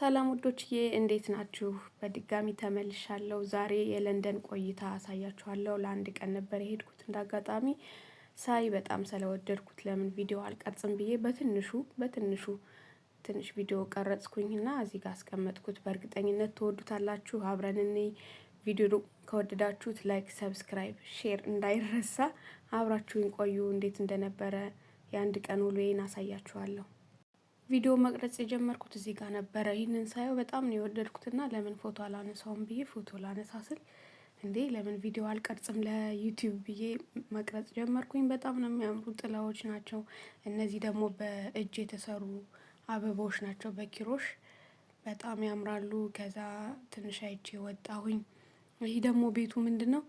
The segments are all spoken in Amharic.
ሰላም ውዶችዬ እንዴት ናችሁ? በድጋሚ ተመልሻለሁ። ዛሬ የለንደን ቆይታ አሳያችኋለሁ። ለአንድ ቀን ነበር የሄድኩት። እንዳጋጣሚ ሳይ በጣም ስለወደድኩት ለምን ቪዲዮ አልቀርጽም ብዬ በትንሹ ትንሽ ቪዲዮ ቀረጽኩኝና እዚህ ጋር አስቀመጥኩት። በእርግጠኝነት ትወዱታላችሁ። አብረን እንይ። ቪዲዮ ከወደዳችሁት ላይክ፣ ሰብስክራይብ፣ ሼር እንዳይረሳ። አብራችሁኝ ቆዩ። እንዴት እንደነበረ የአንድ ቀን ውሎዬን አሳያችኋለሁ። ቪዲዮ መቅረጽ የጀመርኩት እዚህ ጋር ነበረ። ይህንን ሳየው በጣም ነው የወደድኩትና ለምን ፎቶ አላነሳውም ብዬ ፎቶ ላነሳ ስል ለምን ቪዲዮ አልቀርጽም ለዩቲዩብ ብዬ መቅረጽ ጀመርኩኝ። በጣም ነው የሚያምሩ ጥላዎች ናቸው። እነዚህ ደግሞ በእጅ የተሰሩ አበባዎች ናቸው፣ በኪሮሽ በጣም ያምራሉ። ከዛ ትንሽ አይቼ ወጣሁኝ። ይህ ደግሞ ቤቱ ምንድነው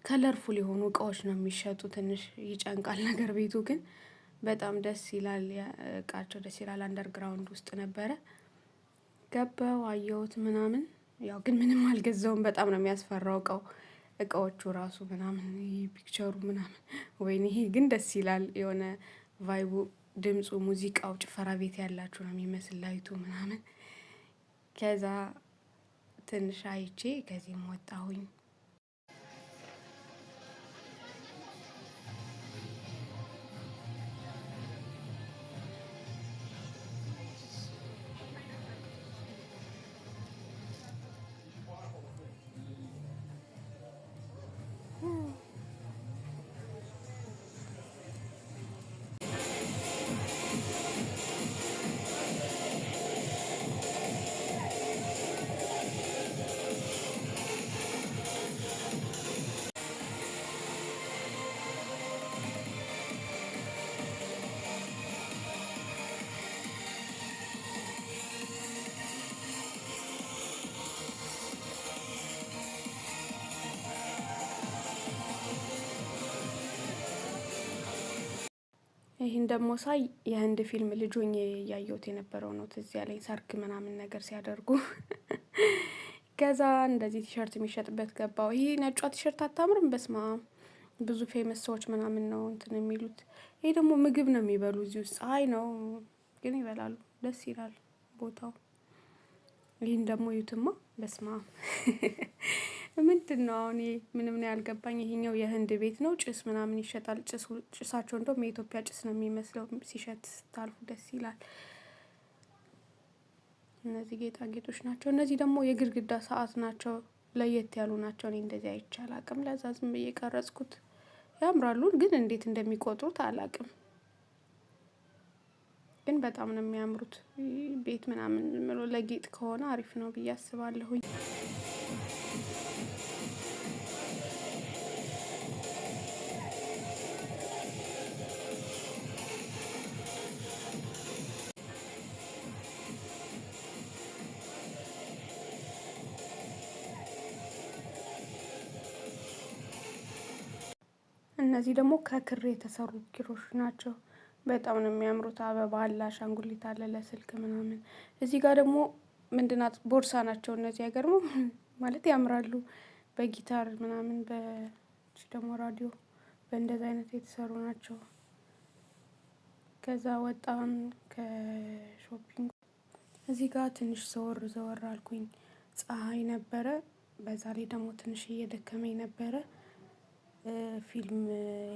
ከለርፉል የሆኑ እቃዎች ነው የሚሸጡ። ትንሽ ይጨንቃል ነገር ቤቱ ግን በጣም ደስ ይላል። እቃቸው ደስ ይላል። አንደርግራውንድ ውስጥ ነበረ ገባው አየሁት ምናምን። ያው ግን ምንም አልገዛውም። በጣም ነው የሚያስፈራው እቃዎቹ ራሱ ምናምን፣ ይሄ ፒክቸሩ ምናምን። ወይኔ ይሄ ግን ደስ ይላል። የሆነ ቫይቡ፣ ድምፁ፣ ሙዚቃው ጭፈራ ቤት ያላችሁ ነው የሚመስል ላይቱ ምናምን። ከዛ ትንሽ አይቼ ከዚህም ወጣሁኝ። ይህን ደግሞ ሳይ የህንድ ፊልም ልጅ ሆኜ ያየሁት የነበረው ነው ትዝ ያለኝ፣ ሰርግ ምናምን ነገር ሲያደርጉ። ከዛ እንደዚህ ቲሸርት የሚሸጥበት ገባው። ይሄ ነጯ ቲሸርት አታምርም? በስማ ብዙ ፌመስ ሰዎች ምናምን ነው እንትን የሚሉት። ይሄ ደግሞ ምግብ ነው የሚበሉ እዚህ ውስጥ። ፀሐይ ነው ግን ይበላሉ። ደስ ይላል ቦታው። ይህን ደግሞ ዩትማ በስማ ምንድነው አሁን ምንም ነው ያልገባኝ። ይሄኛው የህንድ ቤት ነው። ጭስ ምናምን ይሸጣል። ጭሳቸው እንደውም የኢትዮጵያ ጭስ ነው የሚመስለው ሲሸት ስታልፉ ደስ ይላል። እነዚህ ጌጣጌጦች ናቸው። እነዚህ ደግሞ የግድግዳ ሰዓት ናቸው። ለየት ያሉ ናቸው። እኔ እንደዚህ አይቼ አላቅም። ለዛ ዝም ብዬ ቀረጽኩት። ያምራሉ ግን እንዴት እንደሚቆጥሩት አላቅም። ግን በጣም ነው የሚያምሩት። ቤት ምናምን ምሎ ለጌጥ ከሆነ አሪፍ ነው ብዬ አስባለሁኝ። እነዚህ ደግሞ ከክር የተሰሩ ኪሮሽ ናቸው። በጣም ነው የሚያምሩት። አበባ አለ፣ አሻንጉሊት አለ ለስልክ ምናምን። እዚህ ጋር ደግሞ ምንድናት ቦርሳ ናቸው እነዚህ። አይገርሙም? ማለት ያምራሉ። በጊታር ምናምን ደግሞ ራዲዮ በእንደዚህ አይነት የተሰሩ ናቸው። ከዛ ወጣን ከሾፒንግ። እዚህ ጋር ትንሽ ዘወር አልኩኝ። ፀሐይ ነበረ። በዛ ላይ ደግሞ ትንሽ እየደከመኝ ነበረ። ፊልም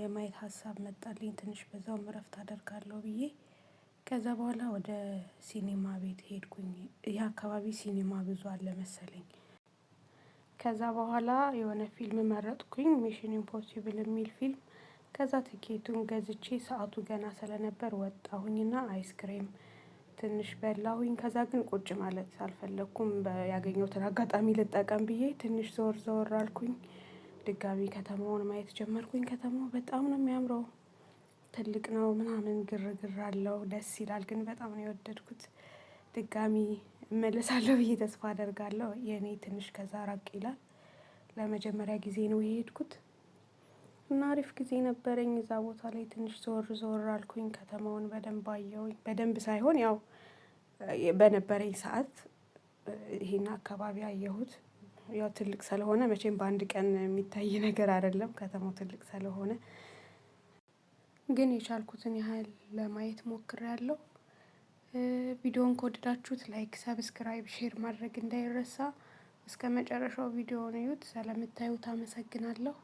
የማየት ሀሳብ መጣልኝ። ትንሽ በዛውም እረፍት አደርጋለሁ ብዬ ከዛ በኋላ ወደ ሲኒማ ቤት ሄድኩኝ። ይህ አካባቢ ሲኒማ ብዙ አለ መሰለኝ። ከዛ በኋላ የሆነ ፊልም መረጥኩኝ፣ ሚሽን ኢምፖሲብል የሚል ፊልም። ከዛ ትኬቱን ገዝቼ ሰዓቱ ገና ስለነበር ወጣሁኝና አይስክሬም ትንሽ በላሁኝ። ከዛ ግን ቁጭ ማለት አልፈለኩም። ያገኘሁትን አጋጣሚ ልጠቀም ብዬ ትንሽ ዘወር አልኩኝ። ድጋሚ ከተማውን ማየት ጀመርኩኝ። ከተማው በጣም ነው የሚያምረው። ትልቅ ነው ምናምን፣ ግርግር አለው፣ ደስ ይላል። ግን በጣም ነው የወደድኩት። ድጋሚ እመለሳለሁ ብዬ ተስፋ አደርጋለሁ። የኔ ትንሽ ከዛ ራቅ ይላል። ለመጀመሪያ ጊዜ ነው የሄድኩት እና አሪፍ ጊዜ ነበረኝ። እዛ ቦታ ላይ ትንሽ ዘወር አልኩኝ። ከተማውን በደንብ አየሁኝ። በደንብ ሳይሆን ያው በነበረኝ ሰዓት ይሄን አካባቢ አየሁት። ያው ትልቅ ስለሆነ መቼም በአንድ ቀን የሚታይ ነገር አይደለም። ከተማው ትልቅ ስለሆነ ግን የቻልኩትን ያህል ለማየት ሞክሬያለሁ። ቪዲዮውን ከወደዳችሁት ላይክ፣ ሰብስክራይብ፣ ሼር ማድረግ እንዳይረሳ። እስከ መጨረሻው ቪዲዮውን እዩት። ስለምታዩት አመሰግናለሁ።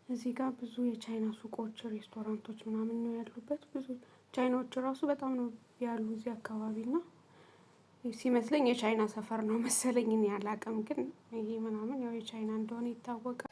እዚህ ጋር ብዙ የቻይና ሱቆች፣ ሬስቶራንቶች ምናምን ነው ያሉበት። ብዙ ቻይናዎች ራሱ በጣም ነው ያሉ እዚህ አካባቢ እና ሲመስለኝ የቻይና ሰፈር ነው መሰለኝ። እኔ አላውቅም፣ ግን ይሄ ምናምን ያው የቻይና እንደሆነ ይታወቃል።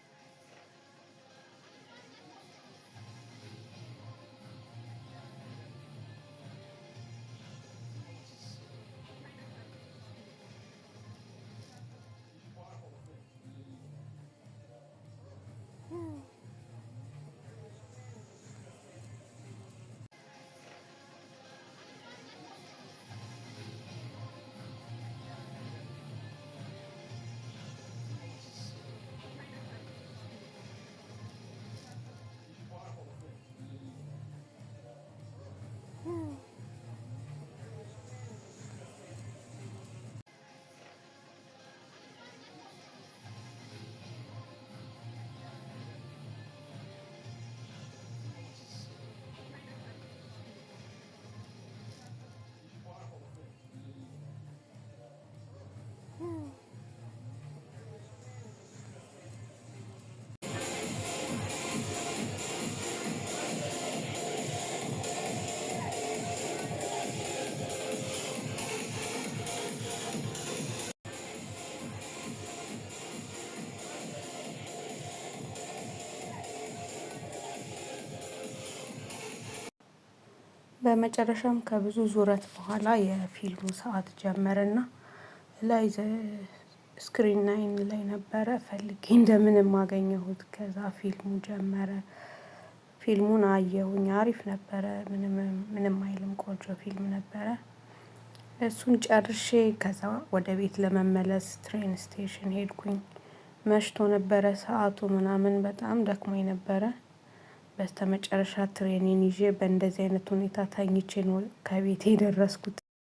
በመጨረሻም ከብዙ ዙረት በኋላ የፊልሙ ሰዓት ጀመረና ላይ ስክሪን ናይን ላይ ነበረ። ፈልጌ እንደምንም አገኘሁት። ከዛ ፊልሙ ጀመረ። ፊልሙን አየሁኝ። አሪፍ ነበረ። ምንም አይልም። ቆንጆ ፊልም ነበረ። እሱን ጨርሼ ከዛ ወደ ቤት ለመመለስ ትሬን ስቴሽን ሄድኩኝ። መሽቶ ነበረ ሰዓቱ ምናምን በጣም ደክሞኝ ነበረ። በስተመጨረሻ ትሬኒን ይዤ በእንደዚህ አይነት ሁኔታ ተኝቼ ነው ከቤቴ የደረስኩት።